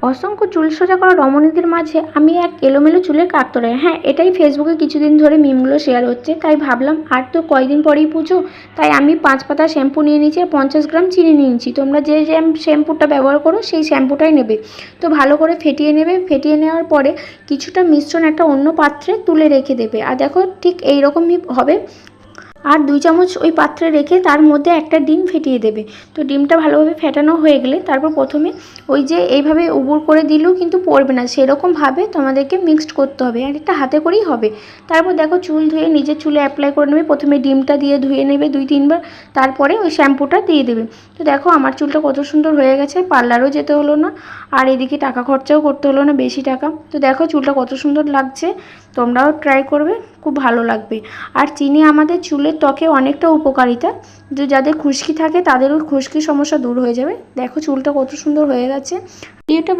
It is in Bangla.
অসংখ্য চুল সোজা করা রমণীদের মাঝে আমি এক এলোমেলো চুলের কাটতরাই। হ্যাঁ, এটাই ফেসবুকে কিছুদিন ধরে মিমগুলো শেয়ার হচ্ছে, তাই ভাবলাম আর তো কয়েকদিন পরেই পুজো, তাই আমি 5 পাতা শ্যাম্পু নিয়ে নিয়েছি আর 50 গ্রাম চিনি নিয়ে নিয়েছি। তোমরা যে শ্যাম্পুটা ব্যবহার করো সেই শ্যাম্পুটাই নেবে। তো ভালো করে ফেটিয়ে নেবে। ফেটিয়ে নেওয়ার পরে কিছুটা মিশ্রণ একটা অন্য পাত্রে তুলে রেখে দেবে। আর দেখো ঠিক এইরকমই হবে। আর 2 চামচ ওই পাত্রে রেখে তার মধ্যে একটা ডিম ফেটিয়ে দেবে। তো ডিমটা ভালোভাবে ফেটানো হয়ে গেলে তারপর প্রথমে ওই যে এইভাবে উবুর করে দিলেও কিন্তু পড়বে না, সেরকমভাবে তোমাদেরকে মিক্সড করতে হবে, আর এটা হাতে করেই হবে। তারপর দেখো চুল ধুয়ে নিজের চুলে অ্যাপ্লাই করে নেবে। প্রথমে ডিমটা দিয়ে ধুয়ে নেবে 2-3 বার, তারপরে ওই শ্যাম্পুটা দিয়ে দেবে। তো দেখো আমার চুলটা কত সুন্দর হয়ে গেছে, পার্লারও যেতে হলো না আর এদিকে টাকা খরচাও করতে হলো না বেশি টাকা। তো দেখো চুলটা কত সুন্দর লাগছে, তোমরাও ট্রাই করবে, খুব ভালো লাগবে। আর চিনি আমাদের চুলের ত্বকে অনেকটা উপকারিতা, যে যাদের খুশকি থাকে তাদেরও খুশকির সমস্যা দূর হয়ে যাবে। দেখো চুলটা কত সুন্দর হয়ে গেছে। ভিডিওটা